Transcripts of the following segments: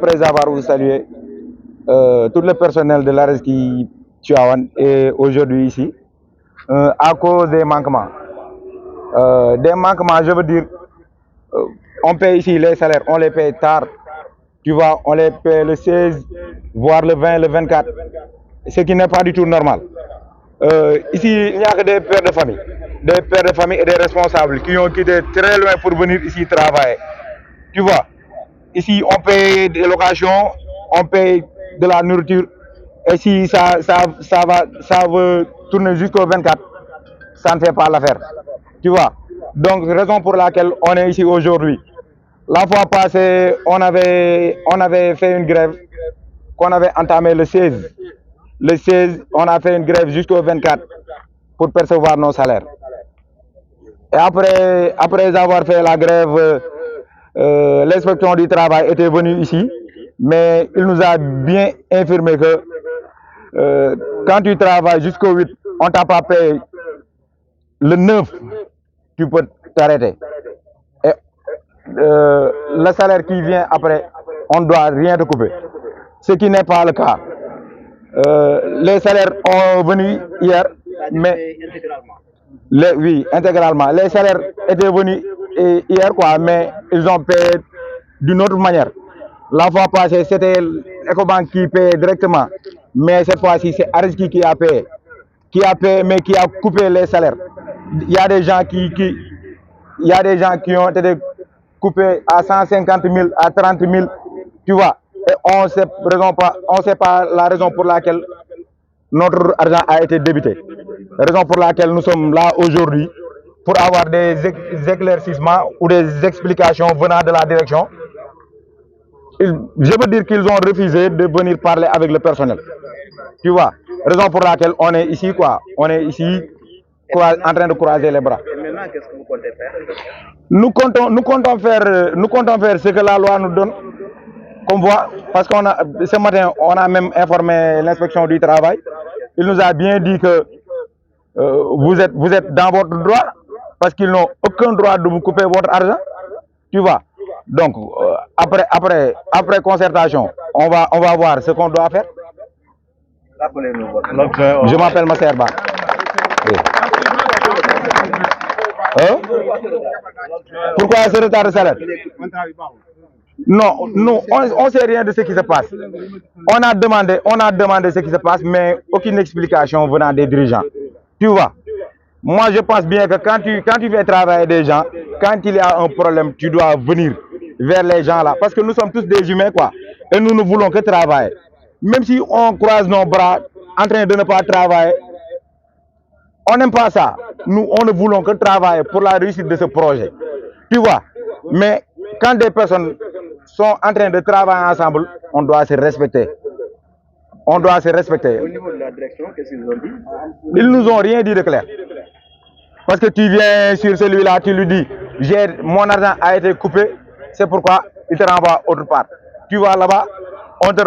après avoir salué tout le personnel de l'ARESKI Tivaouane est aujourd'hui ici à cause des manquements. Je veux dire, on paye ici les salaires, on les paye tard. Tu vois, on les paye le 16, voire le 20, le 24, ce qui n'est pas du tout normal. Ici, il n'y a que des pères de famille et des responsables qui ont quitté très loin pour venir ici travailler. Tu vois, ici, on paye des locations, on paye de la nourriture, et si ça veut tourner jusqu'au 24, ça ne fait pas l'affaire. Tu vois, donc raison pour laquelle on est ici aujourd'hui. La fois passée, on avait fait une grève qu'on avait entamée le 16. Le 16, on a fait une grève jusqu'au 24 pour percevoir nos salaires. Et après avoir fait la grève, l'inspection du travail était venue ici, mais il nous a bien informé que quand tu travailles jusqu'au 8, on ne t'a pas payé le 9, tu peux t'arrêter. Et le salaire qui vient après, on ne doit rien te couper. Ce qui n'est pas le cas. Les salaires ont venu hier, mais oui, intégralement. Les salaires étaient venus hier, quoi, mais ils ont payé d'une autre manière. La fois passée, c'était Ecobank qui payait directement, mais cette fois-ci, c'est Areski qui a payé, mais qui a coupé les salaires. Il y a des gens qui ont été coupés à 150 000, à 30 000, tu vois. Et on ne sait pas la raison pour laquelle notre argent a été débité. La raison pour laquelle nous sommes là aujourd'hui, pour avoir des éclaircissements ou des explications venant de la direction. Je veux dire qu'ils ont refusé de venir parler avec le personnel. Tu vois, raison pour laquelle on est ici, quoi. On est ici en train de croiser les bras. Et maintenant, qu'est-ce que vous comptez faire? Nous comptons faire ce que la loi nous donne. Comme voit, parce que ce matin, on a même informé l'inspection du travail. Il nous a bien dit que vous êtes dans votre droit, parce qu'ils n'ont aucun droit de vous couper votre argent. Tu vois. Donc, après concertation, on va voir ce qu'on doit faire. Rappelez-nous votre nom. Je m'appelle Masserba. Oui. Pourquoi ce retard de salaire? Non, on ne sait rien de ce qui se passe. On a demandé ce qui se passe, mais aucune explication venant des dirigeants. Tu vois, moi je pense bien que quand tu fais travailler des gens, quand il y a un problème, tu dois venir vers les gens là, parce que nous sommes tous des humains, quoi, et nous ne voulons que travailler. Même si on croise nos bras en train de ne pas travailler, on n'aime pas ça. Nous, on ne voulons que travailler pour la réussite de ce projet. Tu vois, mais quand des personnes sont en train de travailler ensemble, on doit se respecter. On doit se respecter. Au niveau de la direction, qu'est-ce qu'ils ont dit? Ils nous ont rien dit de clair. Parce que tu viens sur celui-là, tu lui dis, mon argent a été coupé, c'est pourquoi il te renvoie autre part. Tu vas là-bas, on te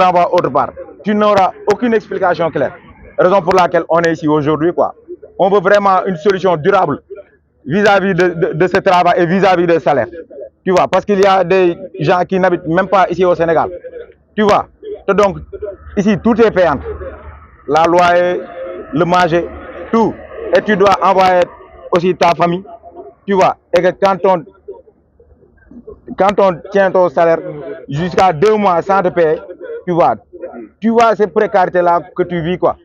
renvoie autre part. Tu n'auras aucune explication claire. Raison pour laquelle on est ici aujourd'hui, quoi. On veut vraiment une solution durable vis-à-vis de ce travail et vis-à-vis des salaires. Tu vois, parce qu'il y a des gens qui n'habitent même pas ici au Sénégal. Tu vois, donc ici tout est payant. La loyer, le manger, tout. Et tu dois envoyer aussi ta famille. Tu vois, et que quand on tient ton salaire jusqu'à 2 mois sans te payer, tu vois ces précarités-là que tu vis, quoi.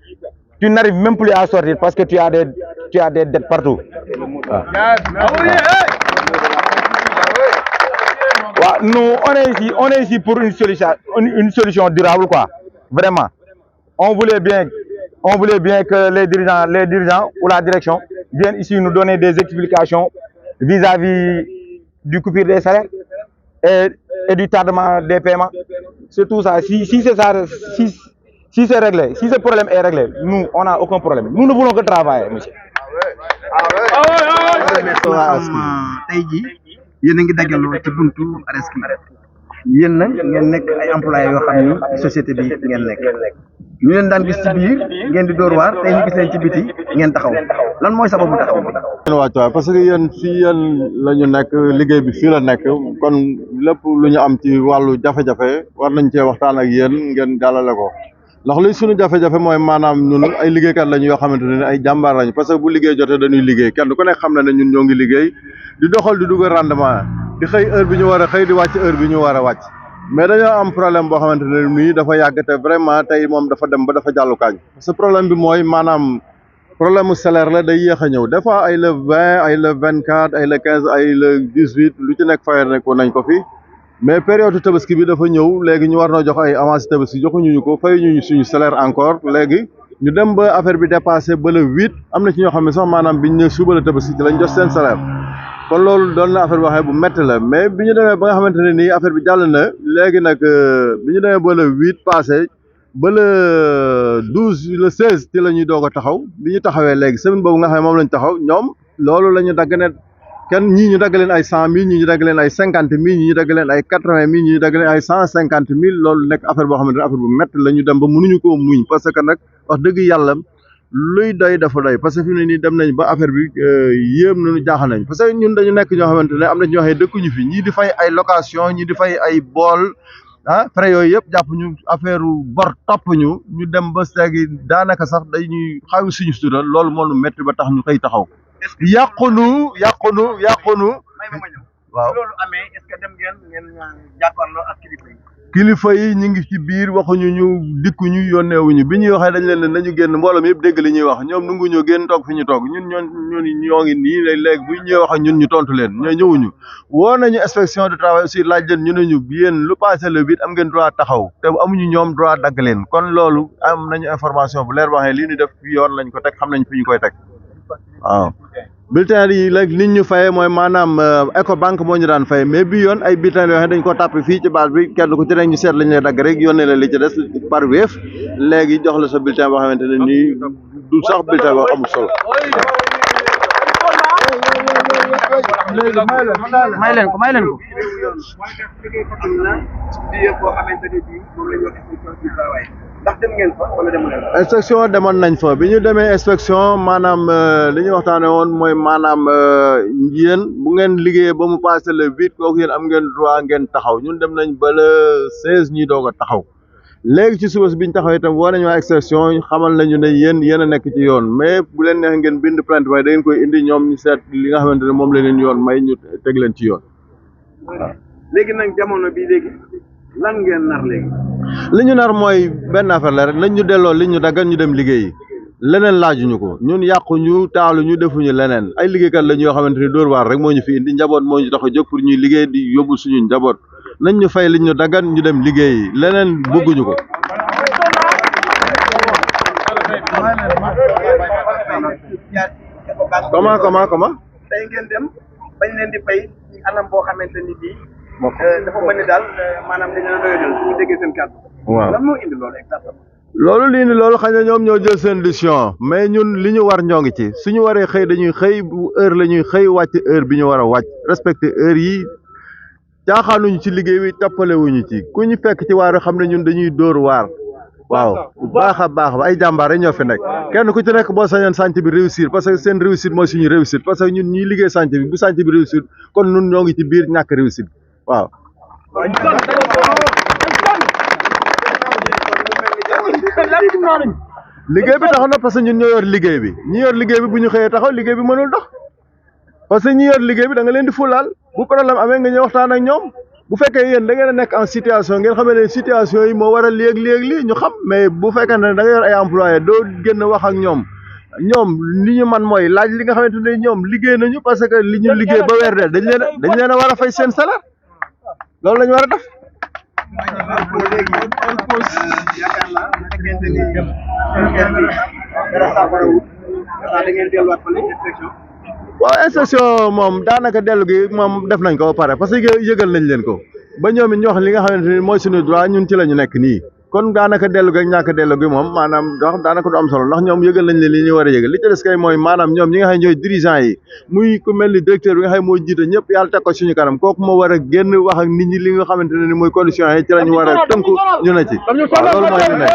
Tu n'arrives même plus à sortir parce que tu as des dettes partout. Nous, on est ici pour une solution durable, quoi. Vraiment. On voulait bien que les dirigeants ou la direction viennent ici nous donner des explications vis-à-vis du coupure des salaires et du tardement des paiements. C'est tout ça. Si c'est ça, si c'est réglé, si ce problème est réglé, nous, on n'a aucun problème. Nous ne voulons que travailler, monsieur. tey jii yéen a ngi dajaloo ci buntu Areski yéen nag ngeen nekk ay employés yoo xam ni ci société bi ngeen nekk ñu leen daan gis ci biir ngeen di dóor waar tey ñu gis leen ci biti ngeen taxaw lan mooy sababu taxaw bi. wàccuwaay parce que yéen fii yéen la ñu nekk liggéey bi fii la nekk kon lépp lu ñu am ci wàllu jafe-jafe war nañ cee waxtaan ak yéen ngeen jàllale ko ndax luy suñu jafe-jafe mooy maanaam ñun ay liggéeykat lañu yoo xamante ne ay jàmbaar lañu parce que bu liggéey jotee dañuy liggéey kenn ku nekk xam na ne ñun ñoo ngi liggéey di doxal di dugg rendement di xëy heure bi ñu war a xëy di wàcc heure bi ñu war a wàcc mais dañoo am problème boo xamante ne nii dafa yàgg te vraiment tey moom dafa dem ba dafa jàllukaañ parce que problème bi mooy maanaam problème mu salaire la day yéex a ñëw des fois ay le 20 ay le 24 ay le 15 ay le 18 lu ci nekk fayal nekkoon nañ ko fi mais période tabaski bi dafa ñëw léegi ñu war na jox ay avance tabaski joxuñu ñu ko fayuñu ñu suñu salaire encore léegi ñu dem ba affaire bi dépassé ba le 8 am na ci ñoo xam ne sax maanaam biñ ne suba la tabaski ci lañ jox seen salaire kon loolu doon na affaire boo xam ne bu métti la mais bi ñu demee ba nga xamante ne nii affaire bi jàll na léegi nag bi ñu demee ba le 8 passé ba le 12 le 16 ci la ñuy doog a taxaw bi ñu taxawee léegi semaine boobu nga xam ne moom lañ taxaw ñoom loolu la ñu dagg ne kenn ñii ñu dagg leen ay 100 000 ñii ñu dagg leen ay 50 000 ñii ñu dagg leen ay 80 000 ñii ñu dagg leen ay 150 000 loolu nekk affaire boo xamante ne affaire bu métti la ñu dem ba mënuñu koo muñ parce que nag wax dëgg yàlla luy doy dafa doy parce que fi mu ne nii dem nañ ba affaire bi yéem nañu jaaxal nañ parce que ñun dañu nekk ñoo xamante ne am na ñoo xam ne dëkkuñu fi ñii di fay ay location ñii di fay ay bool frais yooyu yëpp jàpp ñu affaire bor topp ñu dem ba seegi daanaka sax dañuy xaw suñu sutura loolu moo nu métti ba tax ñu xëy taxaw. yàqunu waaw loolu amee est-ce que dem ngeen jàkkaarloo ak kilifa yi. kilifa yi ñu ngi ci biir waxuñu ñu dikkuñu yónneewuñu bi ñuy waxee dañ leen ne nañu génn mbooloo mi yëpp dégg li ñuy wax ñoom nangu ñoo génn toog fi ñu toog ñun ñoo ngi nii léegi bu ñuy wax ak ñun ñu tontu leen ñoo ñëwuñu woo nañu inspection du travail aussi laaj leen ñu ne ñu yéen lu passé le 8 am ngeen droit taxaw te amuñu ñoom droit dagg leen kon loolu am nañu information bu leer waxee lii ñu def fi yoon lañ ko teg xam nañ fi ñu koy teg waaw bulletin yi léegi nit ñu fayee mooy maanaam Ecobank moo ñu daan fay mais bi yoon ay bulletin yoo xam ne dañ ko tàppe fii ci base bi kenn ku ci nekk ñu seet lañ lay dagg rek yónnee la li ci des par Wave léegi jox la sa bulletin boo xamante ne nii du sax bulletin boo amul solo. may leen ko ndax dem ngeen fa wala demu leen fa. inspection demoon nañ fa bi ñu demee inspection maanaam li ñuy waxtaane woon mooy maanaam yéen bu ngeen liggéeyee ba mu passé le 8 kooku yéen am ngeen droit ngeen taxaw ñun dem nañ ba le 16 ñuy doog a taxaw léegi ci suba si bi ñu taxaw itam woo nañu waa inspection xamal nañu ne yéen a nekk ci yoon mais bu leen neex ngeen bind plainte waaye da ngeen koy indi ñoom ñu seet li nga xamante ne moom la leen yoon may ñu teg leen ci yoon. léegi nag jamono bi léegi lan ngeen nar léegi. li ñu nar mooy benn affaire la rek nañ ñu delloo li ñu daggal ñu dem liggéeyi leneen laajuñu ko ñun yàquñu taaluñu defuñu leneen ay liggéeykat lañ yoo xamante ni dóor waar rek moo ñu fi indi njaboot moo ñu tax a jóg pour ñuy liggéey di yóbbu suñu njaboot nañ ñu fay li ñu daggal ñu dem liggéeyi leneen bëgguñu ko. comment. tey ngeen dem bañ leen di fay ci anam boo xamante ni bii. dafa mel ni daal maanaam dañu leen a doyadal su ñu déggee seen kàddu. waaw lan moo indi loolu exactement. loolu lii ni loolu xëy na ñoom ñoo jël seen décision mais ñun li ñu war ñoo ngi ci suñu waree xëy dañuy xëy bu heure la ñuy xëy wàcc heure bi ñu war a wàcc respecté heure yi caaxaanuñu ci liggéey bi tappalewuñu ci ku ñu fekk ci waar xam ne ñun dañuy dóor waar waaw bu baax a baax ay jàmbaar rek ñoo fi nekk kenn ku ci nekk boo sañoon chantier bi réussir parce que seen réussite mooy suñu réussite parce que ñun ñuy liggéey chantier bi bu chantier bi réussir kon ñun ñoo ngi ci biir ñàkk réussite waaw. liggéey bi taxaw na parce que ñun ñoo yor liggéey bi ñi yor liggéey bi bu ñu xëyee taxaw liggéey bi mënul dox parce que ñi yor liggéey bi da nga leen di fulaal bu problème amee nga ñëw waxtaan ak ñoom bu fekkee yéen da ngeen a nekk en situation ngeen xamee ne situation yi moo war a léeg-léeg lii ñu xam mais bu fekkee ne da nga yor ay employé doo génn wax ak ñoom li ñu man mooy laaj li nga xamante ne ñoom liggéey nañu parce que li ñu liggéey ba weer de dañ leen a war a fay seen salaire loolu la ñu war a def. waaw inspection moom daanaka dellu gi moom def nañ ko ba pare parce que yëgal nañ leen ko ba ñoom it ñu wax li nga xamante ni mooy suñu droit ñun ci la ñu nekk nii kon daanaka dellu gi ak ñàkk dellu gi moom maanaam wax daanaka du am solo ndax ñoom yëgal nañ leen li ñuy war a yëgal li ci des kay mooy maanaam ñoom ñi nga xam ne ñooy dirigeant yi muy ku mel ni directeur bi nga xam ne moo jiite ñëpp yàlla teg ko suñu kanam kooku moo war a génn wax ak nit ñi li nga xamante ne ni mooy conditions yi ci la ñu war a tënku ñu ne ci waaw loolu mooy ñu nekk.